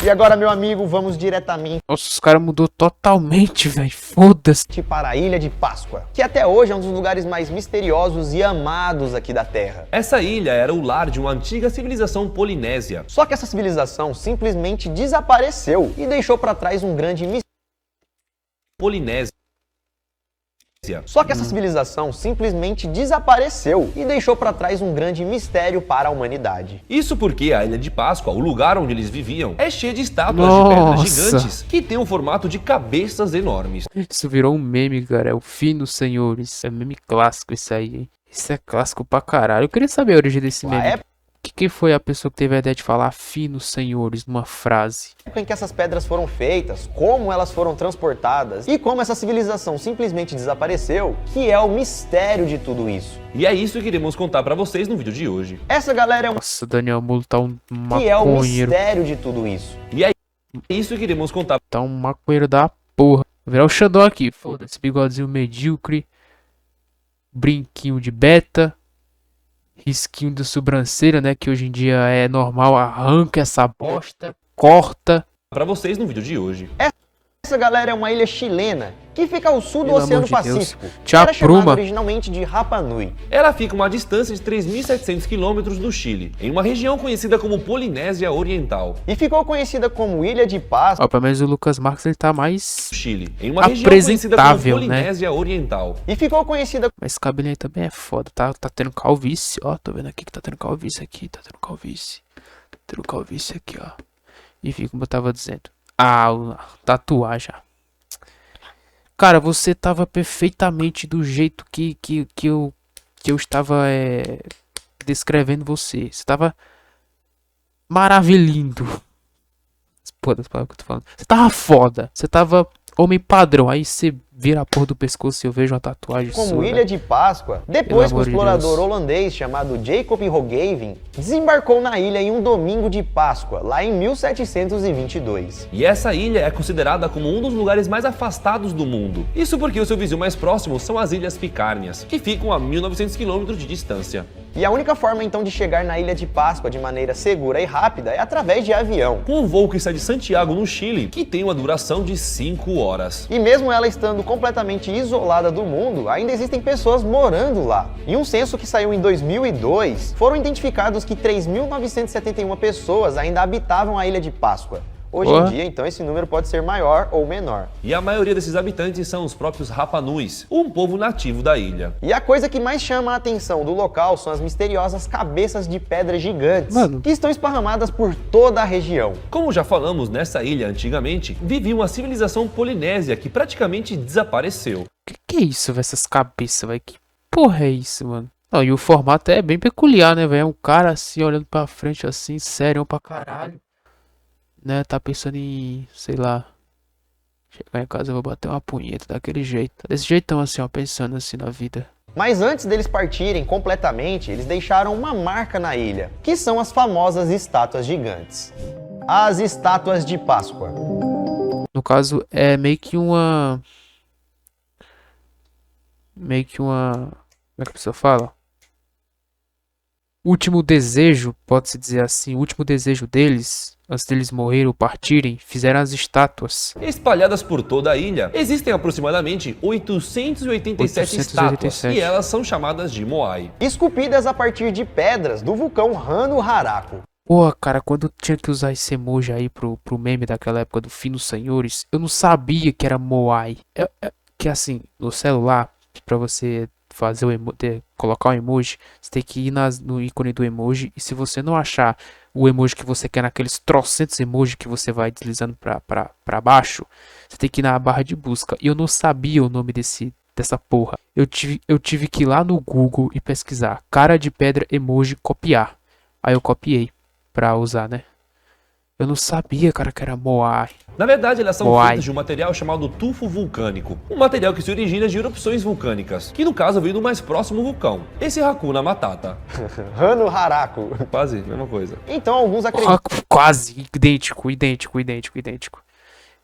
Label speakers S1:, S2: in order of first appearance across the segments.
S1: E agora, meu amigo, vamos diretamente
S2: Nossa, os caras mudou totalmente, velho. Foda-se.
S1: para a Ilha de Páscoa, que até hoje é um dos lugares mais misteriosos e amados aqui da Terra.
S3: Essa ilha era o lar de uma antiga civilização polinésia.
S1: Só que essa civilização simplesmente desapareceu e deixou para trás um grande mistério.
S3: Polinésia.
S1: Só que essa civilização simplesmente desapareceu e deixou para trás um grande mistério para a humanidade.
S3: Isso porque a Ilha de Páscoa, o lugar onde eles viviam, é cheia de estátuas de pedras
S2: Nossa.
S3: gigantes que têm um formato de cabeças enormes.
S2: Isso virou um meme, cara. É o fino, senhores. É meme clássico isso aí, hein? Isso é clássico pra caralho. Eu queria saber a origem desse
S1: Na
S2: meme.
S1: época
S2: Quem foi a pessoa que teve a ideia de falar finos senhores numa frase?
S1: em que essas pedras foram feitas, como elas foram transportadas e como essa civilização simplesmente desapareceu, que é o mistério de tudo isso.
S3: E é isso que iremos contar pra vocês no vídeo de hoje.
S1: Essa galera é um
S2: Nossa, Daniel Mulo tá um
S1: que é o
S2: maconheiro.
S1: mistério de tudo isso.
S3: E é isso que iremos contar
S2: Tá um maconheiro da porra. Vou virar o Xandão aqui. Foda-se, bigodinho medíocre. Brinquinho de beta. Risquinho de sobrancelha, né? Que hoje em dia é normal. Arranca essa bosta. Corta.
S3: pra vocês no vídeo de hoje.
S1: Essa galera é uma ilha chilena que fica ao sul do
S2: Pelo
S1: Oceano
S2: amor de Deus.
S1: Pacífico.
S2: Te
S1: Era chamada
S2: apruma.
S1: originalmente de Rapa Nui.
S3: Ela fica a uma distância de 3.700 quilômetros do Chile, em uma região conhecida como Polinésia Oriental.
S1: E ficou conhecida como Ilha de Páscoa
S2: Ó, pelo menos o Lucas Marques ele tá mais.
S3: Chile, em uma região conhecida como
S2: Apresentável, né?
S3: Polinésia Oriental.
S1: e ficou conhecida
S2: Mas esse cabelinho aí também é foda. Tá tendo calvície. Ó, tô vendo aqui que tá tendo calvície aqui. Tá tendo calvície. Tá tendo calvície aqui, ó. Enfim, como eu tava dizendo. Tatuagem. Cara, você tava perfeitamente do jeito que eu estava descrevendo você. Você tava maravilhindo. Pô, das palavras que eu tô falando. Você tava foda. Você tava homem padrão. Aí você vira a porra do pescoço e eu vejo uma tatuagem
S1: como
S2: sua,
S1: Ilha
S2: velho.
S1: de Páscoa, depois que o
S2: amor de
S1: explorador
S2: Deus.
S1: holandês chamado Jacob Roggeveen desembarcou na ilha em um domingo de Páscoa, lá em 1722.
S3: E essa ilha é considerada como um dos lugares mais afastados do mundo. Isso porque o seu vizinho mais próximo são as Ilhas Picárnias, que ficam a 1.900 quilômetros de distância.
S1: E a única forma então de chegar na Ilha de Páscoa de maneira segura e rápida é através de avião.
S3: Com um voo que sai de Santiago, no Chile, que tem uma duração de 5 horas.
S1: E mesmo ela estando completamente isolada do mundo, ainda existem pessoas morando lá. Em um censo que saiu em 2002, foram identificados que 3.971 pessoas ainda habitavam a Ilha de Páscoa. Hoje em dia, então, esse número pode ser maior ou menor.
S3: E a maioria desses habitantes são os próprios Rapa Nuis, um povo nativo da ilha.
S1: E a coisa que mais chama a atenção do local são as misteriosas cabeças de pedra gigantes,
S2: Mano.
S1: que estão esparramadas por toda a região.
S3: Como já falamos, nessa ilha antigamente vivia uma civilização polinésia que praticamente desapareceu.
S2: Que é isso, velho? Essas cabeças, velho? Que porra é isso, mano? Não, e o formato é bem peculiar, né, velho? É um cara assim, olhando pra frente, assim, sério pra caralho. Né? Tá pensando em, sei lá. Chegar em casa eu vou bater uma punheta daquele jeito. Desse jeitão assim, ó, pensando assim na vida.
S1: Mas antes deles partirem completamente, eles deixaram uma marca na ilha, que são as famosas estátuas gigantes. As estátuas de Páscoa.
S2: No caso, é meio que uma. Meio que uma. Como é que a pessoa fala? Último desejo, pode-se dizer assim, o último desejo deles, antes deles morrerem ou partirem, fizeram as estátuas.
S3: Espalhadas por toda a ilha, existem aproximadamente 887 estátuas, e elas são chamadas de Moai.
S1: Esculpidas a partir de pedras do vulcão Rano Haraku.
S2: Porra, cara, quando eu tinha que usar esse emoji aí pro meme daquela época do Finos Senhores, eu não sabia que era Moai. Que assim, no celular, pra você fazer colocar um emoji, você tem que ir no ícone do emoji, e se você não achar o emoji que você quer naqueles trocentos emojis que você vai deslizando pra baixo, você tem que ir na barra de busca. E eu não sabia o nome dessa porra. Eu tive que ir lá no Google e pesquisar cara de pedra emoji copiar. Aí eu copiei pra usar, né? Eu não sabia, cara, que era Moai.
S3: Na verdade, elas são
S2: Moai.
S3: feitas de um material chamado tufo vulcânico, um material que se origina de erupções vulcânicas, que no caso veio do mais próximo vulcão, esse Hakuna Matata.
S1: Rano Haraku.
S3: Quase, mesma coisa.
S1: Então alguns acreditam
S2: Quase idêntico.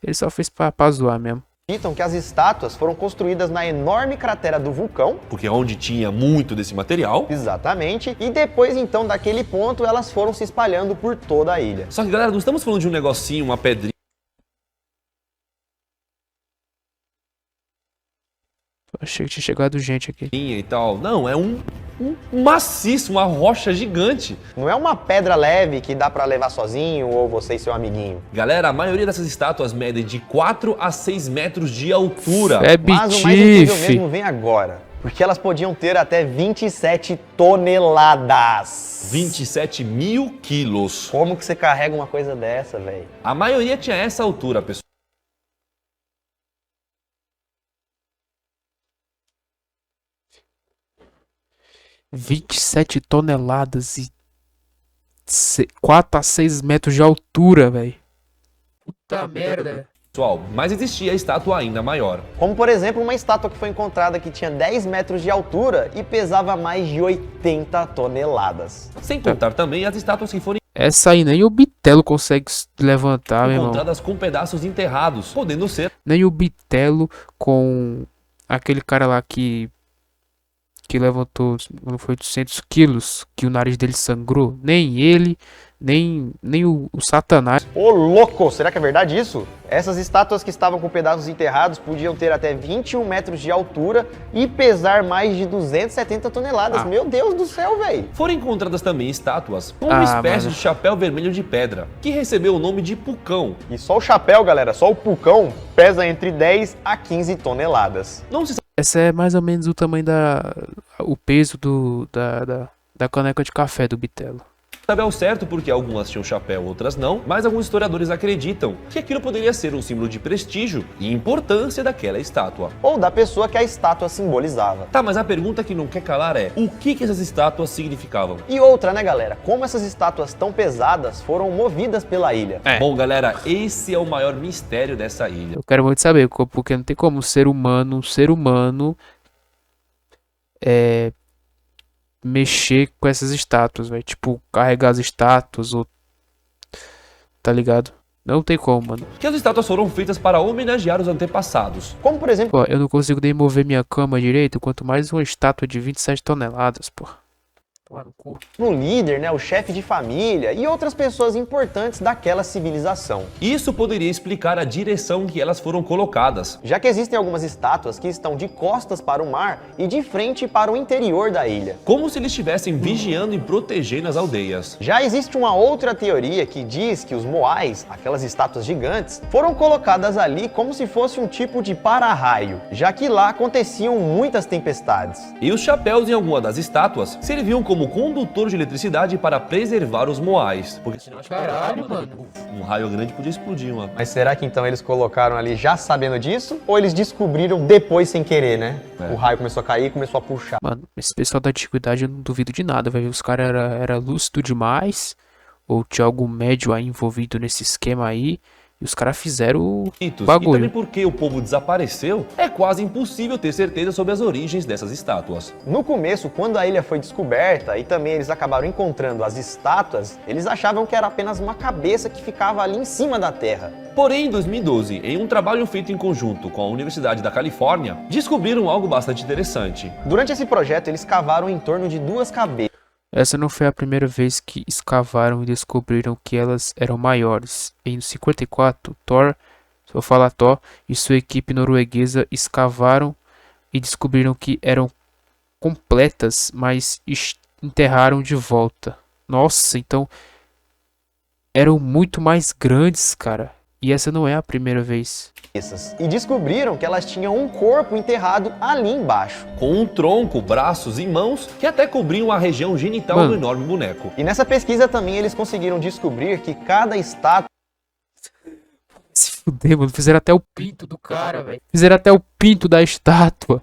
S2: Ele só fez pra zoar mesmo.
S1: Acreditam que as estátuas foram construídas na enorme cratera do vulcão,
S3: porque é onde tinha muito desse material.
S1: exatamente, e depois então daquele ponto elas foram se espalhando por toda a ilha.
S3: Só que, galera, não estamos falando de um negocinho, uma pedrinha.
S2: Achei que tinha chegado gente aqui.
S3: E tal. Não, é um maciço, uma rocha gigante.
S1: Não é uma pedra leve que dá pra levar sozinho ou você e seu amiguinho.
S3: Galera, a maioria dessas estátuas medem de 4 a 6 metros de altura.
S2: É
S1: Mas o mais incrível
S2: bitife.
S1: mesmo vem agora, porque elas podiam ter até 27 toneladas.
S3: 27 mil quilos.
S1: Como que você carrega uma coisa dessa, velho?
S3: A maioria tinha essa altura, pessoal.
S2: 27 toneladas e 4 a 6 metros de altura, velho. Puta merda.
S3: Pessoal, mas existia a estátua ainda maior.
S1: Como, por exemplo, uma estátua que foi encontrada que tinha 10 metros de altura e pesava mais de 80 toneladas.
S3: Sem contar também as estátuas que foram
S2: Essa aí nem o Bitelo consegue levantar, meu irmão.
S3: encontradas com pedaços enterrados, podendo ser
S2: Nem o Bitelo com aquele cara lá que levantou, não foi 800 quilos, que o nariz dele sangrou. Nem ele, nem o Satanás.
S1: Ô louco, será que é verdade isso? Essas estátuas que estavam com pedaços enterrados podiam ter até 21 metros de altura e pesar mais de 270 toneladas. Meu Deus do céu, velho!
S3: Foram encontradas também estátuas com uma espécie
S2: mano.
S3: de chapéu vermelho de pedra, que recebeu o nome de Pucão.
S1: E só o chapéu, galera, só o pulcão, pesa entre 10 a 15 toneladas.
S3: Não se
S2: Essa é mais ou menos o tamanho o peso da caneca de café do Bitelo.
S3: sabe ao certo porque algumas tinham chapéu, outras não, mas alguns historiadores acreditam que aquilo poderia ser um símbolo de prestígio e importância daquela estátua.
S1: Ou da pessoa que a estátua simbolizava.
S3: Tá, mas a pergunta que não quer calar é, o que essas estátuas significavam?
S1: E outra, né, galera? Como essas estátuas tão pesadas foram movidas pela ilha?
S3: Bom, galera, esse é o maior mistério dessa ilha.
S2: Eu quero muito saber, porque não tem como um ser humano mexer com essas estátuas, velho. Tipo, carregar as estátuas ou... Tá ligado? Não tem como, mano.
S3: Que as estátuas foram feitas para homenagear os antepassados.
S1: Como, por exemplo,
S2: Pô, eu não consigo nem mover minha cama direito, quanto mais uma estátua de 27 toneladas, pô.
S1: no líder, né, o chefe de família e outras pessoas importantes daquela civilização.
S3: Isso poderia explicar a direção que elas foram colocadas.
S1: Já que existem algumas estátuas que estão de costas para o mar e de frente para o interior da ilha.
S3: Como se eles estivessem vigiando e protegendo as aldeias.
S1: Já existe uma outra teoria que diz que os moais, aquelas estátuas gigantes, foram colocadas ali como se fosse um tipo de para-raio, já que lá aconteciam muitas tempestades.
S3: E os chapéus em alguma das estátuas serviam como condutor de eletricidade para preservar os moais. Porque senão,
S2: Caralho, mano.
S3: um raio grande podia explodir uma.
S1: Mas será que então eles colocaram ali já sabendo disso? Ou eles descobriram depois sem querer, né?
S3: É.
S1: O raio começou a cair e começou a puxar.
S2: Mano, esse pessoal da antiguidade eu não duvido de nada, velho. Os caras era lúcido demais, ou tinha algum médio aí envolvido nesse esquema aí, e os caras fizeram o
S3: Mitos. E
S2: bagulho.
S3: também porque o povo desapareceu, é quase impossível ter certeza sobre as origens dessas estátuas.
S1: No começo, quando a ilha foi descoberta e também eles acabaram encontrando as estátuas, eles achavam que era apenas uma cabeça que ficava ali em cima da terra.
S3: Porém, em 2012, em um trabalho feito em conjunto com a Universidade da Califórnia, descobriram algo bastante interessante.
S1: Durante esse projeto, eles cavaram em torno de 2 cabeças.
S2: Essa não foi a primeira vez que escavaram e descobriram que elas eram maiores. Em 54, Thor, se eu falar Thor, e sua equipe norueguesa escavaram e descobriram que eram completas, mas enterraram de volta. Nossa, então eram muito mais grandes, cara. E essa não é a primeira vez.
S1: E descobriram que elas tinham um corpo enterrado ali embaixo.
S3: Com um tronco, braços e mãos que até cobriam a região genital
S2: Mano.
S3: do enorme boneco.
S1: E nessa pesquisa também eles conseguiram descobrir que cada estátua
S2: Se fuder, mano. Fizeram até o pinto do cara, velho. Fizeram até o pinto da estátua.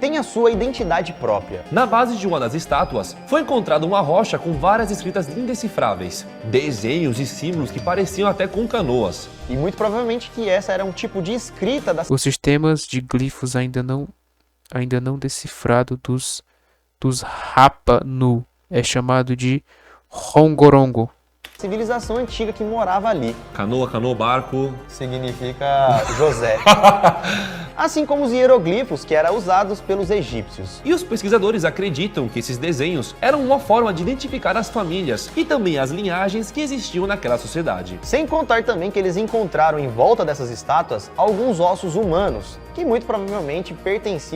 S1: tem a sua identidade própria.
S3: Na base de uma das estátuas, foi encontrada uma rocha com várias escritas indecifráveis, desenhos e símbolos que pareciam até com canoas.
S1: E muito provavelmente que essa era um tipo de escrita das
S2: Os sistemas de glifos ainda não decifrado dos Rapa Nu. É chamado de Rongorongo.
S1: civilização antiga que morava ali.
S3: Canoa, barco.
S1: Significa José. Assim como os hieroglifos que eram usados pelos egípcios.
S3: E os pesquisadores acreditam que esses desenhos eram uma forma de identificar as famílias e também as linhagens que existiam naquela sociedade.
S1: Sem contar também que eles encontraram em volta dessas estátuas alguns ossos humanos, que muito provavelmente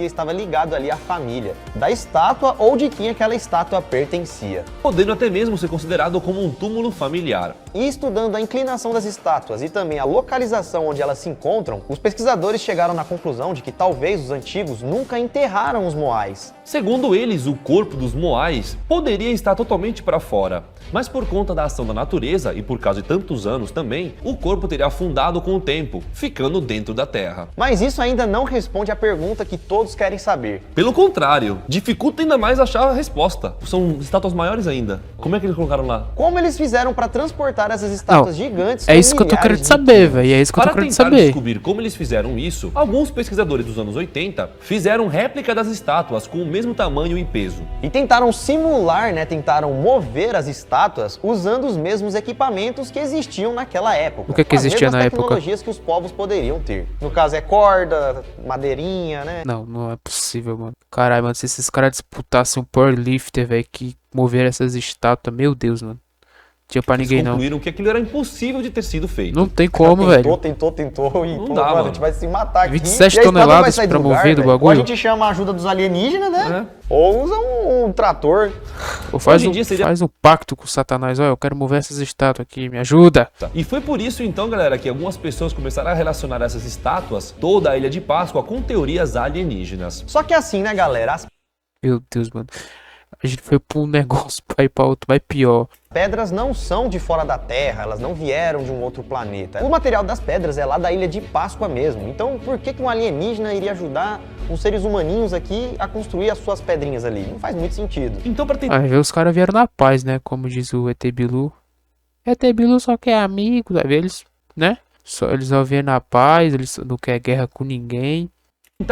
S1: estava ligado ali à família da estátua ou de quem aquela estátua pertencia.
S3: Podendo até mesmo ser considerado como um túmulo familiar.
S1: E estudando a inclinação das estátuas e também a localização onde elas se encontram, os pesquisadores chegaram na conclusão de que talvez os antigos nunca enterraram os moais.
S3: Segundo eles, o corpo dos moais poderia estar totalmente para fora, mas por conta da ação da natureza e por causa de tantos anos também, o corpo teria afundado com o tempo, ficando dentro da terra.
S1: Mas isso ainda não responde à pergunta que todos querem saber.
S3: Pelo contrário, dificulta ainda mais achar a resposta. São estátuas maiores ainda. Como é que eles colocaram lá?
S1: Como eles fizeram para transportar essas estátuas gigantes?
S2: É isso que eu tô querendo saber, velho. É isso que eu tô querendo
S3: Para tentar
S2: saber.
S3: descobrir como eles fizeram isso, alguns pesquisadores dos anos 80 fizeram réplica das estátuas com o mesmo tamanho e peso.
S1: E tentaram simular, tentaram mover as estátuas usando os mesmos equipamentos que existiam naquela época.
S2: O que existia na época?
S1: As tecnologias que os povos poderiam ter. No caso é corda, madeirinha, né?
S2: Não, não é possível, mano. Caralho, mano, se esses caras disputassem um powerlifter, velho, que mover essas estátuas, meu Deus, mano. Tinha pra ninguém,
S3: Eles
S2: não.
S3: concluíram que aquilo era impossível de ter sido feito.
S2: Não tem como, velho.
S1: Tentou e
S3: Não
S1: pô,
S3: dá,
S1: mano, a
S3: mano.
S1: gente vai se matar aqui.
S2: 27
S1: e a estátua vai
S2: toneladas
S1: sair do
S2: pra
S1: lugar,
S2: mover do
S1: velho.
S2: bagulho.
S1: Ou a gente chama a ajuda dos alienígenas, né? Ou usa um trator.
S2: Ou faz,
S3: Hoje em dia seria-
S2: faz um pacto com o Satanás. Olha, eu quero mover essas estátuas aqui, me ajuda.
S3: E foi por isso então, galera, que algumas pessoas começaram a relacionar essas estátuas, toda a Ilha de Páscoa, com teorias alienígenas.
S1: Só que assim, né, galera? As
S2: Meu Deus, mano. A gente foi pra um negócio pra ir pra outro, vai pior.
S1: pedras não são de fora da Terra, elas não vieram de um outro planeta. O material das pedras é lá da Ilha de Páscoa mesmo. Então, por que um alienígena iria ajudar os seres humaninhos aqui a construir as suas pedrinhas ali? Não faz muito sentido.
S3: Então, para tentar
S2: Aí os caras vieram na paz, né? Como diz o ET Bilu. ET Bilu só quer amigos, aí eles, né? Eles só vêm na paz, eles não querem guerra com ninguém.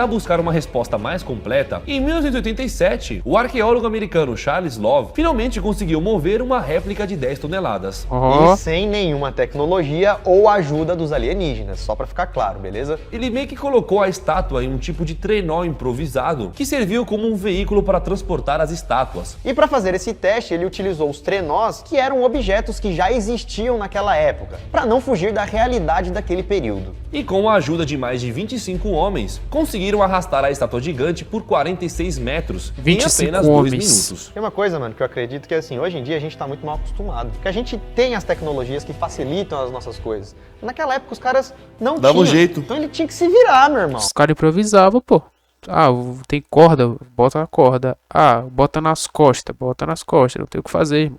S3: buscar uma resposta mais completa, em 1987, o arqueólogo americano Charles Love finalmente conseguiu mover uma réplica de 10 toneladas.
S2: Ó,
S1: E sem nenhuma tecnologia ou ajuda dos alienígenas, só pra ficar claro, beleza?
S3: Ele meio que colocou a estátua em um tipo de trenó improvisado, que serviu como um veículo para transportar as estátuas.
S1: E para fazer esse teste, ele utilizou os trenós, que eram objetos que já existiam naquela época, para não fugir da realidade daquele período.
S3: E com a ajuda de mais de 25 homens, conseguiram arrastar a estátua gigante por 46 metros em
S2: 25
S3: apenas 2
S2: homens.
S3: minutos.
S1: Tem uma coisa, mano, que eu acredito que assim, hoje em dia a gente tá muito mal acostumado, porque a gente tem as tecnologias que facilitam as nossas coisas. Naquela época os caras não
S3: Dava
S1: tinham.
S3: um jeito.
S1: Então ele tinha que se virar, meu irmão.
S2: os caras improvisavam, pô. Ah, tem corda, bota na corda. Ah, bota nas costas, não tem o que fazer, irmão.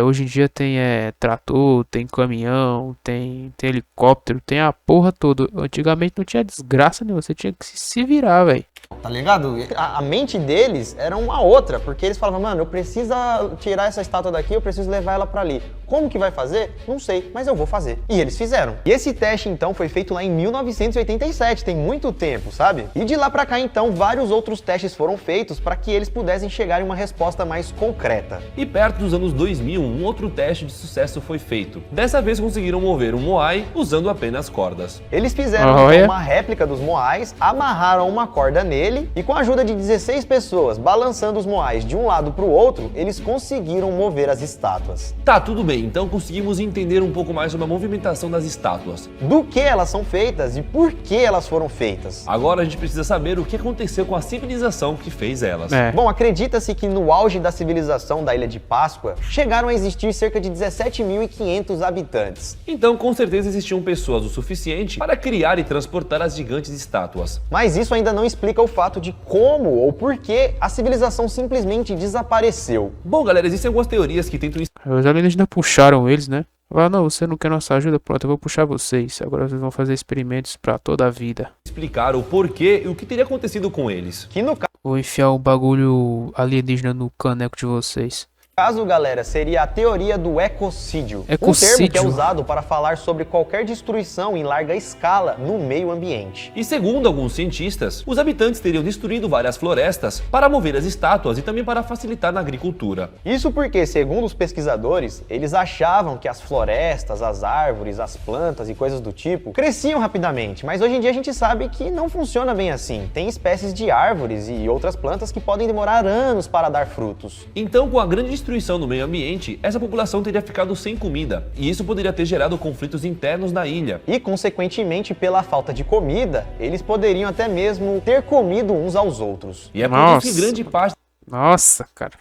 S2: Hoje em dia tem trator, tem caminhão, tem helicóptero, tem a porra toda. Antigamente não tinha desgraça nenhuma, você tinha que se virar, velho.
S1: Tá ligado? A mente deles era uma outra, porque eles falavam, mano, eu preciso tirar essa estátua daqui, eu preciso levar ela pra ali. Como que vai fazer? Não sei, mas eu vou fazer. E eles fizeram. E esse teste, então, foi feito lá em 1987, tem muito tempo, sabe? E de lá pra cá, então, vários outros testes foram feitos para que eles pudessem chegar em uma resposta mais concreta.
S3: E perto dos anos 2000, um outro teste de sucesso foi feito. Dessa vez conseguiram mover um moai usando apenas cordas.
S1: Eles fizeram então, uma réplica dos moais, amarraram uma corda nele e com a ajuda de 16 pessoas balançando os moais de um lado para o outro, eles conseguiram mover as estátuas.
S3: Tá, tudo bem, então conseguimos entender um pouco mais sobre a movimentação das estátuas.
S1: Do que elas são feitas e por que elas foram feitas.
S3: Agora a gente precisa saber o que aconteceu com a civilização que fez elas.
S1: Bom, acredita-se que no auge da civilização da Ilha de Páscoa, chegaram a existir cerca de 17.500 habitantes.
S3: Então, com certeza existiam pessoas o suficiente para criar e transportar as gigantes estátuas.
S1: Mas isso ainda não explica o fato de como ou por que a civilização simplesmente desapareceu.
S3: Bom, galera, existem algumas teorias que tentam
S2: Os alienígenas puxaram eles, né? Falaram, não, você não quer nossa ajuda? Pronto, eu vou puxar vocês. Agora vocês vão fazer experimentos pra toda a vida.
S3: explicar o porquê e o que teria acontecido com eles.
S1: Que no caso
S2: Vou enfiar um bagulho alienígena no caneco de vocês.
S1: Caso, galera, seria a teoria do ecocídio, um termo que é
S2: Ecocídio.
S1: usado para falar sobre qualquer destruição em larga escala no meio ambiente.
S3: E segundo alguns cientistas, os habitantes teriam destruído várias florestas para mover as estátuas e também para facilitar na agricultura.
S1: Isso porque, segundo os pesquisadores, eles achavam que as florestas, as árvores, as plantas e coisas do tipo cresciam rapidamente, mas hoje em dia a gente sabe que não funciona bem assim. Tem espécies de árvores e outras plantas que podem demorar anos para dar frutos.
S3: Então, com a grande destruição no meio ambiente, essa população teria ficado sem comida, e isso poderia ter gerado conflitos internos na ilha.
S1: E, consequentemente, pela falta de comida, eles poderiam até mesmo ter comido uns aos outros.
S3: E é por
S2: Nossa.
S3: isso que grande parte
S2: Nossa, cara.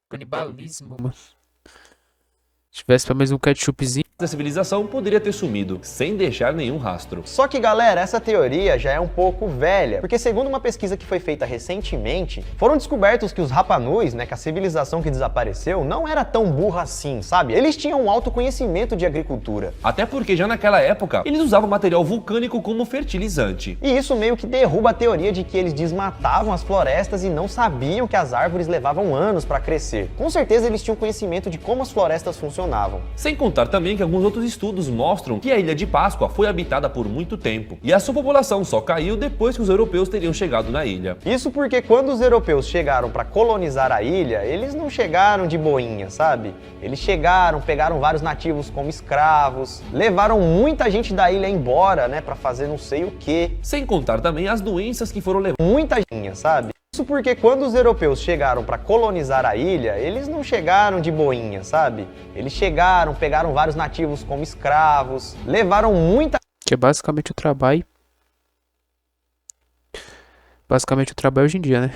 S2: Canibalismo, mano. Se tivesse pelo menos um ketchupzinho.
S3: da civilização poderia ter sumido, sem deixar nenhum rastro.
S1: Só que, galera, essa teoria já é um pouco velha, porque segundo uma pesquisa que foi feita recentemente, foram descobertos que os Rapa Nus, que a civilização que desapareceu, não era tão burra assim, sabe? Eles tinham um alto conhecimento de agricultura.
S3: Até porque já naquela época, eles usavam material vulcânico como fertilizante.
S1: E isso meio que derruba a teoria de que eles desmatavam as florestas e não sabiam que as árvores levavam anos para crescer. Com certeza eles tinham conhecimento de como as florestas funcionavam.
S3: Sem contar também que alguns outros estudos mostram que a Ilha de Páscoa foi habitada por muito tempo, e a sua população só caiu depois que os europeus teriam chegado na ilha.
S1: Isso porque quando os europeus chegaram para colonizar a ilha, eles não chegaram de boinha, sabe? Eles chegaram, pegaram vários nativos como escravos, levaram muita gente da ilha embora, para fazer não sei o quê.
S3: Sem contar também as doenças que foram levadas.
S1: Muita gente, sabe? Isso porque quando os europeus chegaram para colonizar a ilha, eles não chegaram de boinha, sabe? Eles chegaram, pegaram vários nativos como escravos, levaram muita...
S2: Que é basicamente o trabalho. Basicamente o trabalho hoje em dia, né?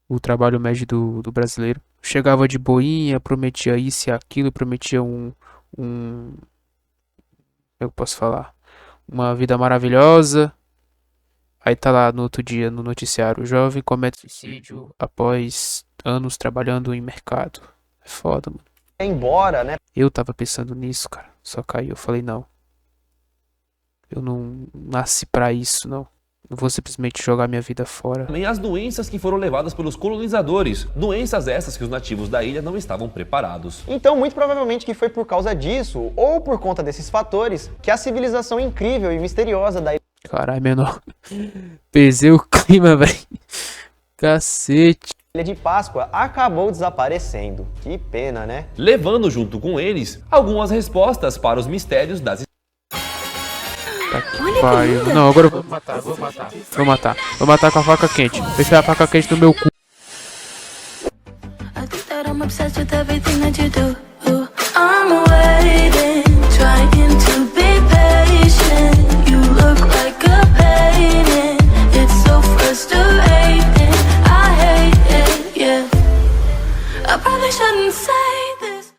S2: O trabalho médio do brasileiro. Chegava de boinha, prometia isso e aquilo, prometia como eu posso falar? Uma vida maravilhosa. Aí tá lá no outro dia no noticiário: o jovem comete suicídio após anos trabalhando em mercado. É foda, mano.
S1: embora,
S2: Eu tava pensando nisso, cara. Só caiu. Eu falei, não. Eu não nasci pra isso, não. Não vou simplesmente jogar minha vida fora.
S3: Também as doenças que foram levadas pelos colonizadores, doenças essas que os nativos da ilha não estavam preparados.
S1: Então, muito provavelmente que foi por causa disso, ou por conta desses fatores, que a civilização incrível e misteriosa da
S2: Caralho, menor. Pesei o clima, velho. Cacete.
S1: Ilha de Páscoa acabou desaparecendo. Que pena, né?
S3: Levando junto com eles algumas respostas para os mistérios das
S2: Tá que pariu. Não, agora eu vou matar. Vou matar com a faca quente. Vou enfiar a faca quente no meu cu.
S4: I think that I'm obsessed with everything that you do.